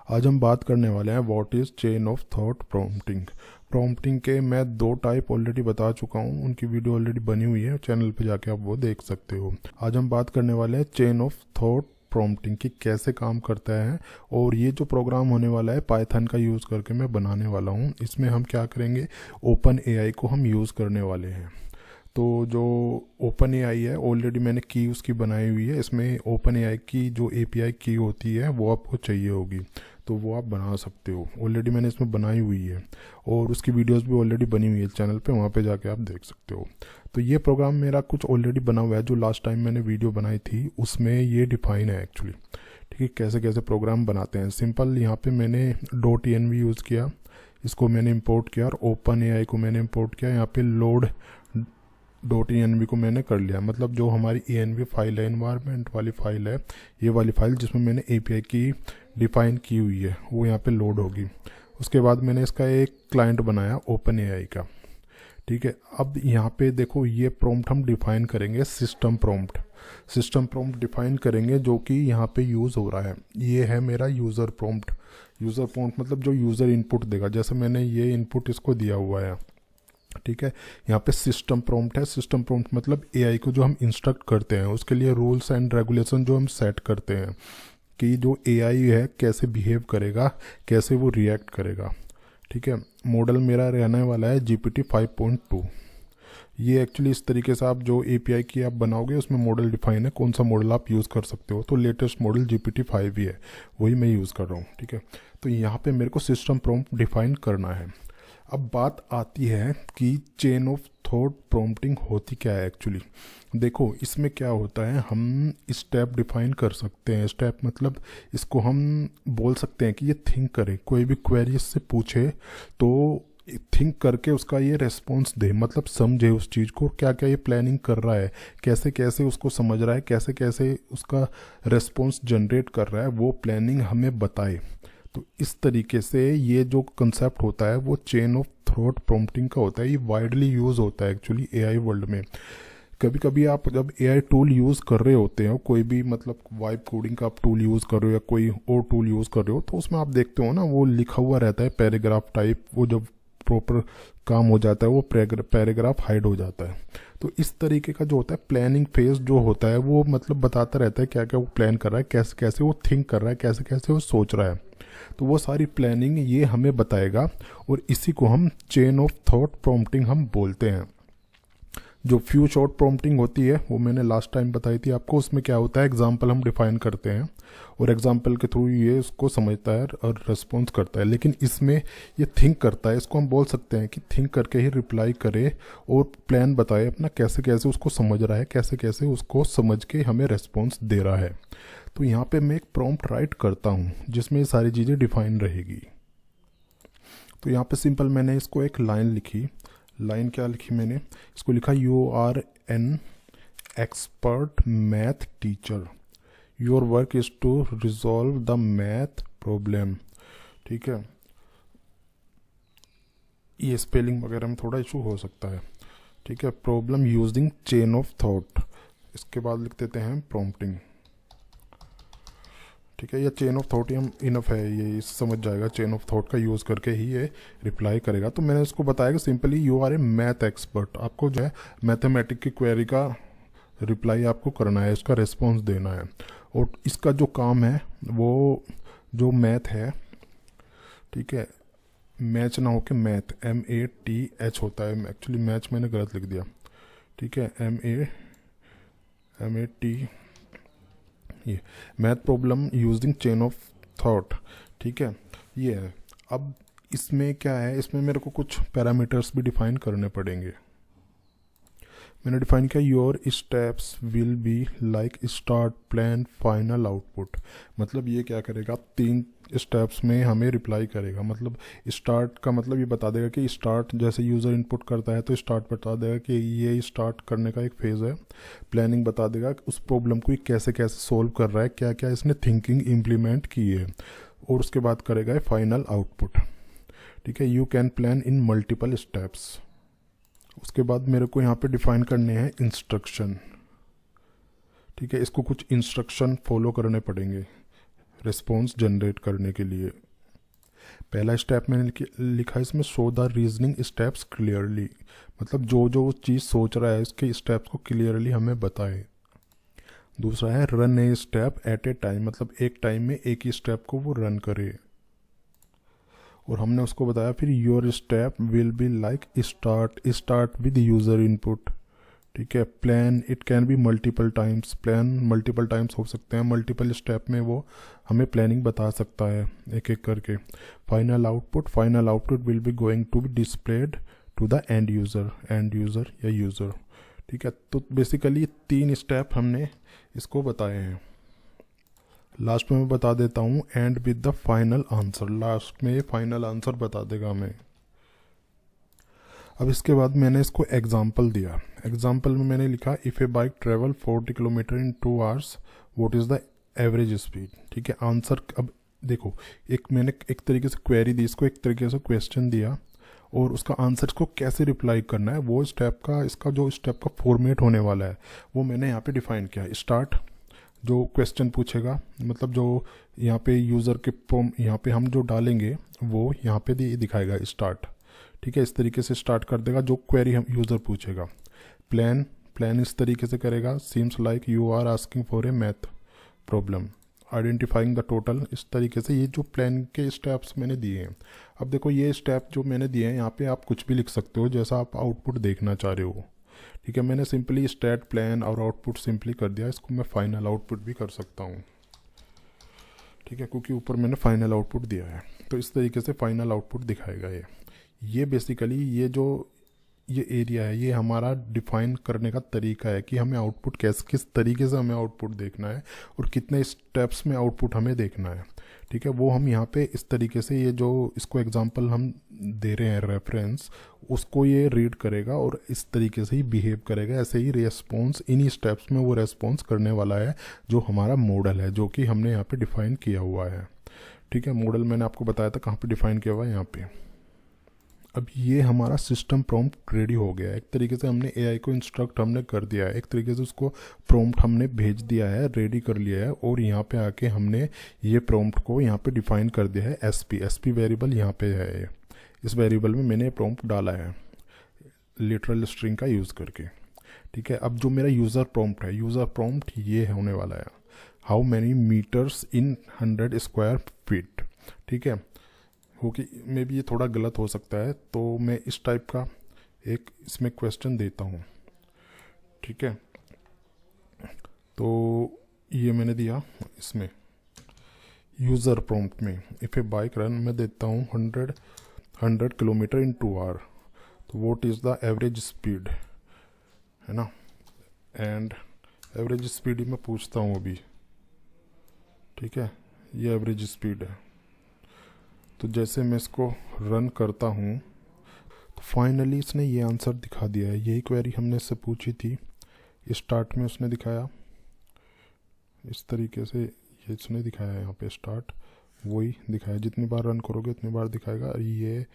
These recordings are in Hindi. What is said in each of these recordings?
आज हम बात करने वाले हैं what is chain of thought prompting. Prompting के मैं 2 टाइप ऑलरेडी बता चुका हूँ, उनकी वीडियो ऑलरेडी बनी हुई है, चैनल पे जाके आप वो देख सकते हो। आज हम बात करने वाले हैं चेन ऑफ थॉट प्रॉम्प्टिंग की कैसे काम करता है। और ये जो प्रोग्राम होने वाला है पाइथन का यूज़ करके मैं बनाने वाला हूँ। इसमें हम क्या करेंगे, ओपन एआई को हम यूज़ करने वाले हैं। तो जो ओपन एआई है ऑलरेडी मैंने की उसकी बनाई हुई है। इसमें ओपन एआई की जो एपीआई की होती है वो आपको चाहिए होगी, तो वो आप बना सकते हो। ऑलरेडी मैंने इसमें बनाई हुई है और उसकी वीडियोस भी ऑलरेडी बनी हुई है चैनल पे, वहाँ पे जाके आप देख सकते हो। तो ये प्रोग्राम मेरा कुछ ऑलरेडी बना हुआ है, जो लास्ट टाइम मैंने वीडियो बनाई थी उसमें ये डिफाइन है एक्चुअली। ठीक है, कैसे कैसे प्रोग्राम बनाते हैं। सिंपल यहाँ पे मैंने .env यूज़ किया, इसको मैंने इंपोर्ट किया, और ओपन एआई को मैंने इंपोर्ट किया। यहाँ पे लोड .env को मैंने कर लिया, मतलब जो हमारी env फाइल है, इन्वायरमेंट वाली फाइल है, ये वाली फाइल जिसमें मैंने एपीआई की डिफाइन की हुई है वो यहाँ पे लोड होगी। उसके बाद मैंने इसका एक क्लाइंट बनाया ओपन एआई का। ठीक है, अब यहाँ पे देखो ये प्रॉम्प्ट हम डिफाइन करेंगे, सिस्टम प्रॉम्प्ट डिफाइन करेंगे जो कि यहाँ पे यूज़ हो रहा है। ये है मेरा यूज़र प्रॉम्प्ट मतलब जो यूज़र इनपुट देगा, जैसे मैंने ये इनपुट इसको दिया हुआ है। ठीक है, यहाँ पे सिस्टम प्रॉम्प्ट है। सिस्टम प्रॉम्प्ट मतलब एआई को जो हम इंस्ट्रक्ट करते हैं, उसके लिए रूल्स एंड रेगुलेशन जो हम सेट करते हैं कि जो एआई है कैसे बिहेव करेगा, कैसे वो रिएक्ट करेगा। ठीक है, मॉडल मेरा रहने वाला है GPT 5.2। ये एक्चुअली इस तरीके से आप जो एपीआई की आप बनाओगे उसमें मॉडल डिफाइन है, कौन सा मॉडल आप यूज़ कर सकते हो। तो लेटेस्ट मॉडल GPT 5 ही है, वही मैं यूज़ कर रहा हूँ। ठीक है, तो यहाँ पे मेरे को सिस्टम प्रॉम्प्ट डिफाइन करना है। अब बात आती है कि चेन ऑफ थॉट प्रॉम्प्टिंग होती क्या है एक्चुअली। देखो इसमें क्या होता है, हम स्टेप डिफाइन कर सकते हैं। स्टेप मतलब इसको हम बोल सकते हैं कि ये थिंक करे, कोई भी क्वेरी इससे पूछे तो थिंक करके उसका ये रेस्पॉन्स दे, मतलब समझे उस चीज़ को, क्या क्या ये प्लानिंग कर रहा है, कैसे कैसे उसको समझ रहा है, कैसे कैसे उसका रेस्पॉन्स जनरेट कर रहा है, वो प्लानिंग हमें बताए। तो इस तरीके से ये जो कंसेप्ट होता है वो चेन ऑफ थॉट प्रॉम्प्टिंग का होता है। ये वाइडली यूज़ होता है एक्चुअली एआई वर्ल्ड में। कभी कभी आप जब एआई टूल यूज़ कर रहे होते हो, कोई भी मतलब वाइब कोडिंग का आप टूल यूज़ कर रहे हो या कोई और टूल यूज़ कर रहे हो, तो उसमें आप देखते हो ना वो लिखा हुआ रहता है पैराग्राफ टाइप। वो जब प्रॉपर काम हो जाता है वो पैराग्राफ हाइड हो जाता है। तो इस तरीके का जो होता है प्लानिंग फेज जो होता है वो मतलब बताता रहता है क्या क्या वो प्लान कर रहा है, कैसे कैसे वो थिंक कर रहा है, कैसे कैसे वो सोच रहा है। तो वो सारी प्लानिंग ये हमें बताएगा, और इसी को हम चेन ऑफ थॉट प्रॉम्प्टिंग हम बोलते हैं। जो फ्यू शॉर्ट प्रॉम्प्टिंग होती है वो मैंने लास्ट टाइम बताई थी आपको। उसमें क्या होता है, एग्जाम्पल हम डिफाइन करते हैं और एग्जाम्पल के थ्रू ये उसको समझता है और रिस्पॉन्स करता है। लेकिन इसमें ये थिंक करता है, इसको हम बोल सकते हैं कि थिंक करके ही रिप्लाई करे और प्लान बताए अपना, कैसे कैसे उसको समझ रहा है, कैसे कैसे उसको समझ के हमें रिस्पॉन्स दे रहा है। तो यहाँ पे मैं एक प्रॉम्प्ट राइट करता हूँ जिसमें ये सारी चीज़ें डिफाइन रहेगी। तो यहाँ पे सिंपल मैंने इसको एक लाइन लिखी। लाइन क्या लिखी मैंने, इसको लिखा you are an expert math teacher, your work is to resolve the math problem. ठीक है, ये स्पेलिंग वगैरह में थोड़ा इशू हो सकता है। ठीक है, problem using chain of thought. इसके बाद लिख देते हैं प्रॉम्प्टिंग। ठीक है, ये चेन ऑफ थॉट ही हम इनफ है, ये समझ जाएगा। चेन ऑफ थॉट का यूज़ करके ही ये रिप्लाई करेगा। तो मैंने इसको बताया कि simply you are a math expert, आपको जो है मैथमेटिक की क्वेरी का रिप्लाई आपको करना है, इसका रिस्पॉन्स देना है। और इसका जो काम है वो जो मैथ है, ठीक है, मैच ना हो के मैथ MATH होता है। एक्चुअली मैच मैंने गलत लिख दिया। ठीक है, MAT, ये math problem using chain of thought. ठीक है, ये है। अब इसमें क्या है, इसमें मेरे को कुछ पैरामीटर्स भी डिफाइन करने पड़ेंगे। मैंने डिफाइन किया your steps will be like start, plan, final, output. मतलब ये क्या करेगा, 3 स्टेप्स में हमें रिप्लाई करेगा। मतलब स्टार्ट का मतलब ये बता देगा कि स्टार्ट जैसे यूज़र इनपुट करता है तो स्टार्ट बता देगा कि ये स्टार्ट करने का एक फेज़ है। प्लानिंग बता देगा उस प्रॉब्लम को कैसे कैसे सोल्व कर रहा है, क्या क्या इसने थिंकिंग इम्प्लीमेंट की है। और उसके बाद करेगा फाइनल आउटपुट। ठीक है, you can plan in multiple steps. उसके बाद मेरे को यहाँ पे डिफाइन करने हैं इंस्ट्रक्शन। ठीक है, इसको कुछ इंस्ट्रक्शन फॉलो करने पड़ेंगे। रिस्पॉन्स जनरेट करने के लिए। पहला स्टेप मैंने लिखा है इसमें, show the reasoning steps clearly, मतलब जो जो चीज़ सोच रहा है उसके स्टेप्स को क्लियरली हमें बताए। दूसरा है run a step at A time, मतलब एक टाइम में एक ही स्टेप को वो रन करे। और हमने उसको बताया फिर your step will be like start with user input. ठीक है, plan it can be multiple times, plan multiple times हो सकते हैं, मल्टीपल स्टेप में वो हमें प्लानिंग बता सकता है एक एक करके। Final output will be going to be displayed to the end user या यूज़र। ठीक है, तो बेसिकली 3 स्टेप हमने इसको बताए हैं। लास्ट में मैं बता देता हूँ and with the final answer, last में ये फाइनल आंसर बता देगा हमें। अब इसके बाद मैंने इसको एग्जाम्पल दिया। एग्जाम्पल में मैंने लिखा if A bike travel 40 kilometre in 2 hours what is the average speed. ठीक है, आंसर अब देखो, मैंने एक तरीके से क्वेरी दी इसको, एक तरीके से क्वेश्चन दिया, और उसका आंसर को कैसे रिप्लाई करना है वो स्टेप का, इसका जो स्टेप का फॉर्मेट होने वाला है वो मैंने यहाँ पे डिफाइन किया है। स्टार्ट, जो क्वेश्चन पूछेगा, मतलब जो यहाँ पे यूज़र के यहाँ पे हम जो डालेंगे वो यहाँ पे दिखाएगा स्टार्ट। ठीक है, इस तरीके से स्टार्ट कर देगा जो क्वेरी हम यूज़र पूछेगा। प्लान इस तरीके से करेगा, seems like you are asking for a math problem. Identifying the total, इस तरीके से ये जो प्लान के स्टेप्स मैंने दिए हैं। अब देखो ये स्टेप जो मैंने दिए हैं यहाँ पे आप कुछ भी लिख सकते हो जैसा आप आउटपुट देखना चाह रहे हो। ठीक है, मैंने सिंपली स्टेट, प्लान और आउटपुट सिंपली कर दिया, इसको मैं फाइनल आउटपुट भी कर सकता हूँ। ठीक है, क्योंकि ऊपर मैंने फाइनल आउटपुट दिया है, तो इस तरीके से फाइनल आउटपुट दिखाएगा ये बेसिकली ये जो ये एरिया है ये हमारा डिफाइन करने का तरीका है कि हमें आउटपुट किस तरीके से हमें आउटपुट देखना है और कितने स्टेप्स में आउटपुट हमें देखना है। ठीक है, वो हम यहाँ पे इस तरीके से ये जो इसको एग्जांपल हम दे रहे हैं रेफरेंस, उसको ये रीड करेगा और इस तरीके से ही बिहेव करेगा। ऐसे ही रेस्पॉन्स इन्हीं स्टेप्स में वो रेस्पॉन्स करने वाला है जो हमारा मॉडल है, जो कि हमने यहाँ पे डिफाइन किया हुआ है। ठीक है, मॉडल मैंने आपको बताया था कहाँ पे डिफाइन किया हुआ है, यहाँ पे। अब ये हमारा सिस्टम प्रॉम्प्ट रेडी हो गया है। एक तरीके से हमने एआई को इंस्ट्रक्ट हमने कर दिया है, एक तरीके से उसको प्रॉम्प्ट हमने भेज दिया है, रेडी कर लिया है, और यहाँ पे आके हमने ये प्रॉम्प्ट को यहाँ पे डिफाइन कर दिया है। एसपी वेरिएबल यहाँ पे है, इस वेरिएबल में मैंने प्रॉम्प्ट डाला है लिटरल स्ट्रिंग का यूज़ करके। ठीक है, अब जो मेरा यूज़र प्रॉम्प्ट ये होने वाला है, how many meters in 100 square feet. ठीक है, क्योंकि मे भी ये थोड़ा गलत हो सकता है, तो मैं इस टाइप का एक इसमें क्वेश्चन देता हूँ। ठीक है, तो ये मैंने दिया इसमें यूज़र प्रॉम्प्ट में, इफ़ ए बाइक रन मैं देता हूँ 100 किलोमीटर इन 2 आवर, तो what is the average speed, है ना। एंड एवरेज स्पीड मैं पूछता हूँ अभी। ठीक है, ये एवरेज स्पीड है। तो जैसे मैं इसको रन करता हूँ तो फाइनली इसने ये आंसर दिखा दिया है। यही क्वेरी हमने इससे पूछी थी, स्टार्ट में उसने दिखाया इस तरीके से, ये इसने दिखाया यहाँ पे स्टार्ट, वही दिखाया, जितनी बार रन करोगे उतनी बार दिखाएगा। ये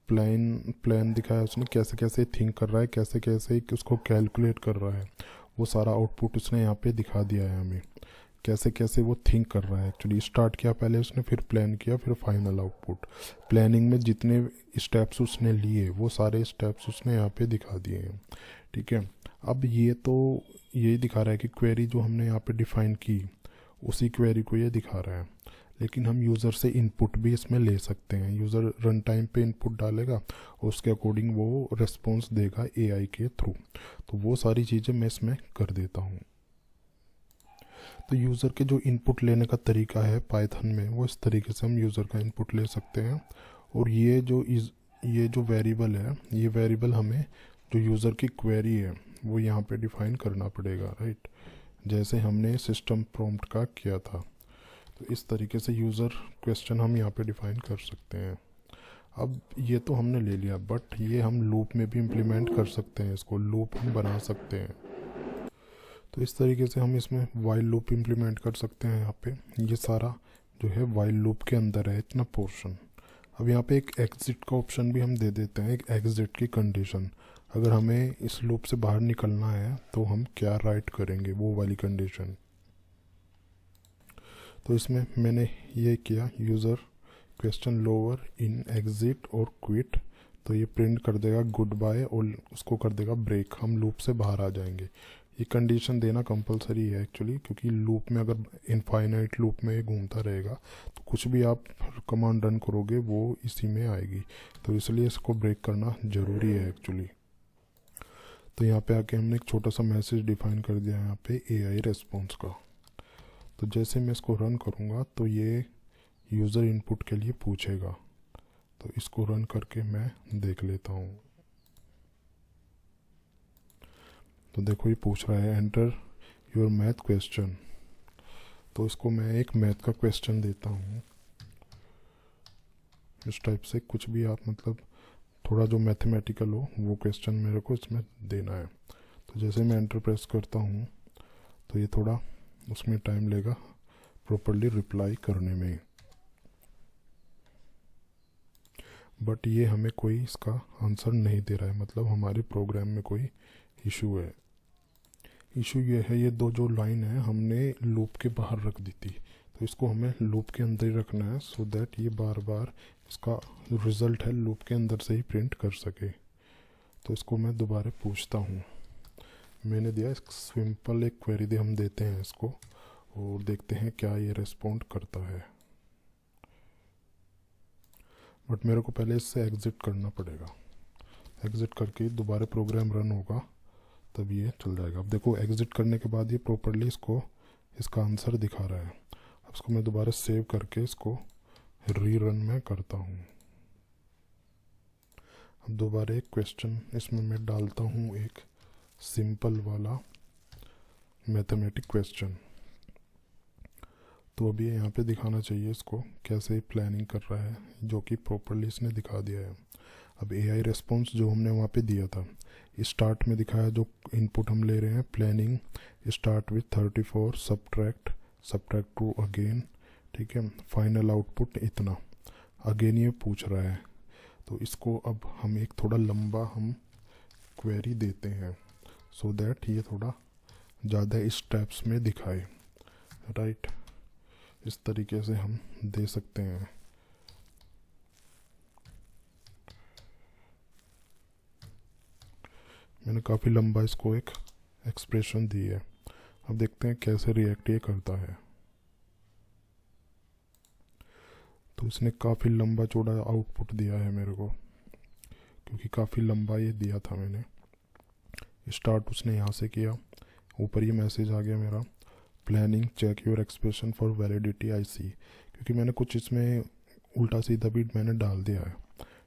प्लान दिखाया उसने, कैसे कैसे थिंक कर रहा है, कैसे कैसे उसको कैलकुलेट कर रहा है, वो सारा आउटपुट उसने यहाँ पे दिखा दिया है हमें, कैसे कैसे वो थिंक कर रहा है। एक्चुअली स्टार्ट किया पहले उसने, फिर प्लान किया, फिर फाइनल आउटपुट। प्लानिंग में जितने स्टेप्स उसने लिए वो सारे स्टेप्स उसने यहाँ पे दिखा दिए हैं। ठीक है, अब ये तो यही दिखा रहा है कि क्वेरी जो हमने यहाँ पे डिफाइन की उसी क्वेरी को ये दिखा रहा है, लेकिन हम यूज़र से इनपुट भी इसमें ले सकते हैं। यूज़र रन टाइम पे इनपुट डालेगा और उसके अकॉर्डिंग वो रिस्पॉन्स देगा एआई के थ्रू। तो वो सारी चीज़ें मैं इसमें कर देता हूँ। तो यूज़र के जो इनपुट लेने का तरीका है पाइथन में, वो इस तरीके से हम यूज़र का इनपुट ले सकते हैं। और ये जो वेरिएबल है, ये वेरिएबल हमें जो यूज़र की क्वेरी है वो यहाँ पे डिफाइन करना पड़ेगा, राइट, जैसे हमने सिस्टम प्रॉम्प्ट का किया था। तो इस तरीके से यूज़र क्वेश्चन हम यहाँ पे डिफाइन कर सकते हैं। अब ये तो हमने ले लिया, बट ये हम लूप में भी इम्प्लीमेंट कर सकते हैं, इसको लूप हम बना सकते हैं। तो इस तरीके से हम इसमें वाइल लूप इम्प्लीमेंट कर सकते हैं। यहाँ पे ये सारा जो है वाइल लूप के अंदर है इतना पोर्शन। अब यहाँ पे एक एग्जिट का ऑप्शन भी हम दे देते हैं, एक एग्जिट की कंडीशन, अगर हमें इस लूप से बाहर निकलना है तो हम क्या राइट करेंगे, वो वाली कंडीशन। तो इसमें मैंने ये किया user question lower in exit और क्विट, तो ये प्रिंट कर देगा गुड बाय और उसको कर देगा ब्रेक, हम लूप से बाहर आ जाएंगे। ये कंडीशन देना कंपलसरी है एक्चुअली, क्योंकि लूप में अगर इनफाइनाइट लूप में घूमता रहेगा तो कुछ भी आप कमांड रन करोगे वो इसी में आएगी, तो इसलिए इसको ब्रेक करना ज़रूरी है एक्चुअली। तो यहाँ पे आके हमने एक छोटा सा मैसेज डिफाइन कर दिया है यहाँ पे AI रेस्पॉन्स का। तो जैसे मैं इसको रन करूँगा तो ये यूज़र इनपुट के लिए पूछेगा, तो इसको रन करके मैं देख लेता हूँ। तो देखो ये पूछ रहा है एंटर योर मैथ क्वेश्चन, तो इसको मैं एक मैथ का क्वेश्चन देता हूँ। इस टाइप से कुछ भी आप मतलब थोड़ा जो मैथमेटिकल हो वो क्वेश्चन मेरे को इसमें देना है। तो जैसे मैं एंटर प्रेस करता हूँ तो ये थोड़ा उसमें टाइम लेगा प्रॉपर्ली रिप्लाई करने में, बट ये हमें कोई इसका आंसर नहीं दे रहा है, मतलब हमारे प्रोग्राम में कोई इशू है। इशू ये है ये दो जो लाइन है हमने लूप के बाहर रख दी थी, तो इसको हमें लूप के अंदर ही रखना है सो दैट ये बार बार इसका रिज़ल्ट है लूप के अंदर से ही प्रिंट कर सके। तो इसको मैं दोबारा पूछता हूँ, मैंने दिया सिंपल एक क्वेरी हम देते हैं इसको और देखते हैं क्या ये रिस्पॉन्ड करता है, बट मेरे को पहले इससे एग्ज़िट करना पड़ेगा। एग्ज़िट करके दोबारा प्रोग्राम रन होगा तब ये चल जाएगा। अब देखो एग्ज़िट करने के बाद ये प्रॉपर्ली इसको इसका आंसर दिखा रहा है। अब इसको मैं दोबारा सेव करके इसको रीरन में करता हूँ। अब दोबारा एक क्वेश्चन इसमें मैं डालता हूँ, एक सिंपल वाला मैथमेटिक क्वेश्चन। तो अभी यहाँ पे दिखाना चाहिए इसको कैसे प्लानिंग कर रहा है, जो कि प्रॉपर्ली इसने दिखा दिया है। अब AI रेस्पॉन्स जो हमने वहाँ पे दिया था, स्टार्ट में दिखाया जो इनपुट हम ले रहे हैं planning start with 34 subtract 2 again, ठीक है, फाइनल आउटपुट इतना अगेन ये पूछ रहा है। तो इसको अब हम एक थोड़ा लंबा हम क्वेरी देते हैं सो दैट ये थोड़ा ज़्यादा स्टेप्स में दिखाए, राइट। इस तरीके से हम दे सकते हैं। मैंने काफ़ी लंबा इसको एक एक्सप्रेशन दी है, अब देखते हैं कैसे रिएक्ट ये करता है। तो इसने काफ़ी लंबा चौड़ा आउटपुट दिया है मेरे को, क्योंकि काफ़ी लंबा ये दिया था मैंने। स्टार्ट उसने यहाँ से किया, ऊपर ये मैसेज आ गया मेरा planning check your expression for validity I see, क्योंकि मैंने कुछ इसमें उल्टा सीधा भी मैंने डाल दिया है,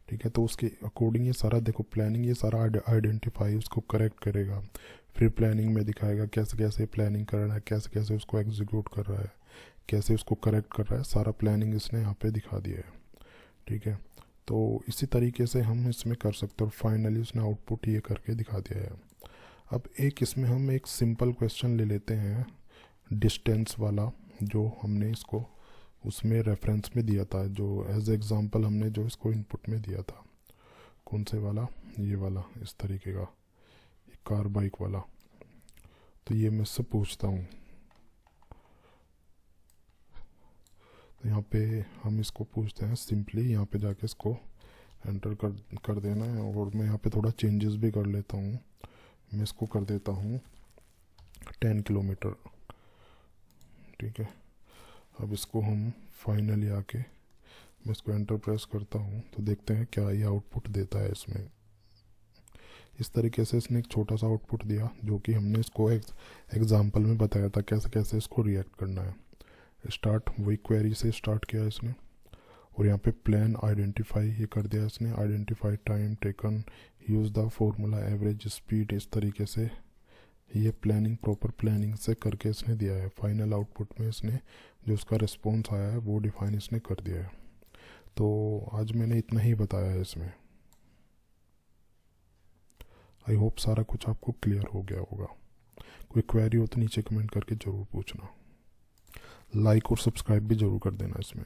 ठीक है। तो उसके अकॉर्डिंग ये सारा देखो प्लानिंग ये सारा आइडेंटिफाई उसको करेक्ट करेगा, फिर प्लानिंग में दिखाएगा कैसे कैसे प्लानिंग कर रहा है, कैसे कैसे उसको एग्जीक्यूट कर रहा है, कैसे उसको करेक्ट कर रहा है, सारा प्लानिंग इसने यहाँ पे दिखा दिया है, ठीक है। तो इसी तरीके से हम इसमें कर सकते हैं और फाइनली उसने आउटपुट ये करके दिखा दिया है। अब एक इसमें हम एक सिंपल क्वेश्चन ले लेते हैं डिस्टेंस वाला, जो हमने इसको उसमें रेफरेंस में दिया था, जो एज एग्जांपल हमने जो इसको इनपुट में दिया था। कौन से वाला, ये वाला, इस तरीके का कार बाइक वाला। तो ये मैं इससे पूछता हूँ, तो यहाँ पे हम इसको पूछते हैं सिंपली, यहाँ पे जाके इसको एंटर कर देना है। और मैं यहाँ पे थोड़ा चेंजेस भी कर लेता हूँ, मैं इसको कर देता हूँ 10 किलोमीटर, ठीक है। अब इसको हम फाइनली आके मैं इसको एंटर प्रेस करता हूँ तो देखते हैं क्या ये आउटपुट देता है इसमें। इस तरीके से इसने एक छोटा सा आउटपुट दिया, जो कि हमने इसको एग्जाम्पल में बताया था कैसे कैसे इसको रिएक्ट करना है। स्टार्ट वही क्वेरी से स्टार्ट किया इसने, और यहाँ पे प्लान आइडेंटिफाई ये कर दिया इसने, identify time taken, use the formula average speed, इस तरीके से ये प्लानिंग प्रॉपर प्लानिंग से करके इसने दिया है। फाइनल आउटपुट में इसने जो उसका रिस्पॉन्स आया है वो डिफाइन इसने कर दिया है। तो आज मैंने इतना ही बताया है इसमें। आई होप सारा कुछ आपको क्लियर हो गया होगा। कोई क्वेरी हो तो नीचे कमेंट करके ज़रूर पूछना, लाइक और सब्सक्राइब भी ज़रूर कर देना इसमें।